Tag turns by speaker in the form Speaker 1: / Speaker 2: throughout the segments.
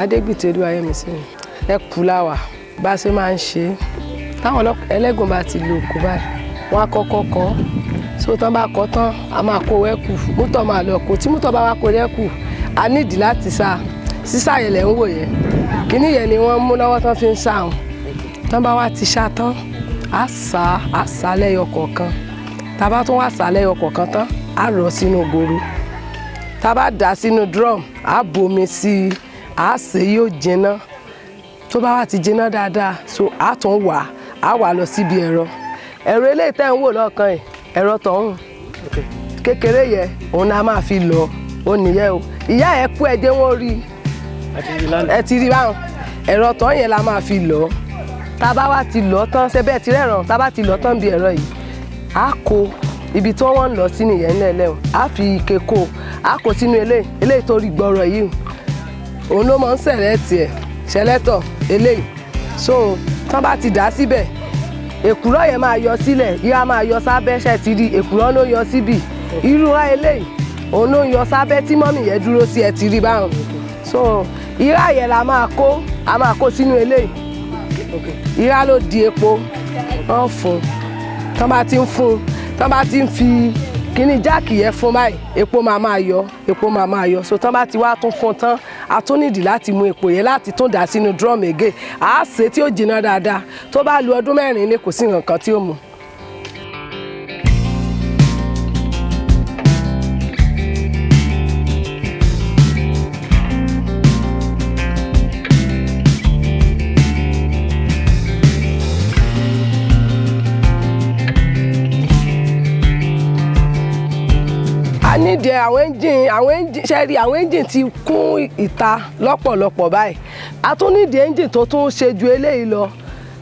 Speaker 1: Adégbìtẹ́dú Ayémísí ẹ̀kú láwà bá ṣe máa ń ṣe táwọn ẹlẹ́gùn bá ti lo òkú báyìí wọ́n á kọ́kọ́ kọ́ so tán bá kọ́ tán a máa kó wẹ́kù mútọ̀ máa lọ kó tí mútọ̀ bá wá kó rẹ́kù a nídìí láti sá sísá yẹn lẹ̀ ń wò yẹn kíní yẹn ni wọ́n mú lọ́wọ́ tán fi ń sá wọn tán bá wá ti sá tán a sá lẹ́yọ kọ̀ọ̀kan tá a bá tún wá sá lẹ́yọ kọ̀ọ̀kan tán a rọ̀ sínú goro tá a bá dà sínú drum a bomi sí i a sè yóò jiná tó bá wá ti jiná dáadáa so a tún wà á wà lọ síbi ẹ̀rọ eléyìí tẹ́ ń wò lọ́ọ̀kan yìí ẹ̀rọ tọ̀hún kékeré yẹn òun náà máa fi lọ ó nìyẹn o ìyá ẹ̀ kú ẹ̀jẹ̀ wọn rí ẹ ti rí báwọn ẹ̀rọ tọ̀hún yẹn la máa fi lọ tá a bá wá ti lọ tán ṣe bẹ́ẹ̀ ti rẹ̀rọ̀ tá a bá ti lọ tán bí ẹ̀rọ yìí a kó ibi tí wọ́n ń lọ sí nìyẹn lẹ́lẹ́ o a fi ike kó a kó sínú eléyìí tó rí gbọ́rọ̀ yìí òun ló máa ń sẹ̀lẹ́tì ẹ̀ ṣẹlẹ́tọ̀ eléyìí so tán bá ti dà síbẹ̀ èkùrọ́ yẹn máa yọ sílẹ̀ ìyá máa yọ sábẹ́ ṣe ti rí èkùrọ́ ló yọ síbì irúra eléyìí òun ló yọ sábẹ́ tí mọ́mì yẹn dúró sí ẹ ti rí báwọn so ìrá yẹn la máa kó sínú eléyìí ìrá ló di epo wọ́n fún tán bá ti ń fún tán bá ti ń fi kíní jáàkì yẹn fún báyìí epo máa yọ so tán bá ti wá tún fún tán a tún nídìí láti mú epo yẹn láti tún dà sínú drum again a ṣe tí ó jiná dáadáa tó bá lu ọdún 4 ní kò sí nǹkan tí ó mú. nídìí àwọn engine ṣẹ́rí àwọn engine ti kún ìta lọ́pọ̀lọpọ̀ báyìí a tún nídìí engine tó tún ṣe ju eléyìí lọ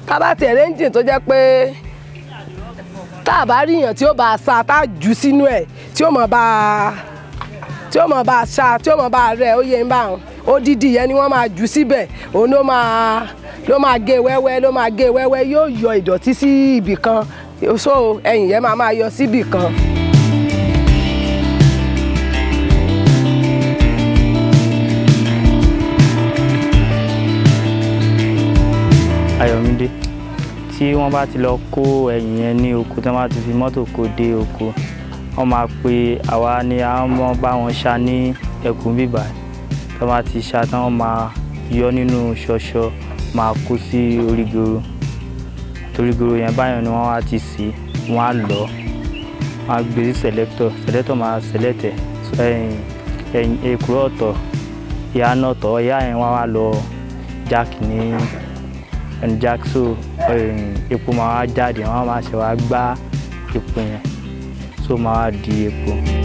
Speaker 1: tá bá tẹ̀lé engine tó jẹ́ pé tá a bá ríyàn tí ó bá sa tá a jù sínú ẹ̀ tí ó mọ̀ bá ṣá tí ó mọ̀ bá rẹ̀ ó yẹ ń bá wọn odidi yẹn ni wọ́n máa jù síbẹ̀ òun ló máa gé wẹ́wẹ́ yóò yọ ìdọ̀tí sí ibì kan so ẹ̀yìn yẹn máa yọ síbì kan.
Speaker 2: Ayọ̀mídé tí wọ́n bá ti lọ kó ẹ̀yìn yẹn ní oko tí wọ́n bá ti fi mọ́tò kó dé oko wọ́n máa pe àwa ni a mọ́ bá wọn ṣá ní ẹkùn bíbà tí wọ́n bá ti ṣá tán wọ́n máa yọ nínú ṣọṣọ máa kó sí orígoro torígoro yẹn báyọ̀ ni wọ́n wá ti sí wọ́n á lọ wọ́n á gbé sí sẹ̀lẹ́tọ̀ máa sẹ̀lẹ́tẹ̀ ẹ̀yìn èkúrọ̀ ọ̀tọ̀ ìyá náà tọ̀ ìyá yẹn wọ́n wá lọ jáàkì ní jack so epo máa wá jáde wọ́n máa ṣe wá gbá epo yẹn so máa wá di epo.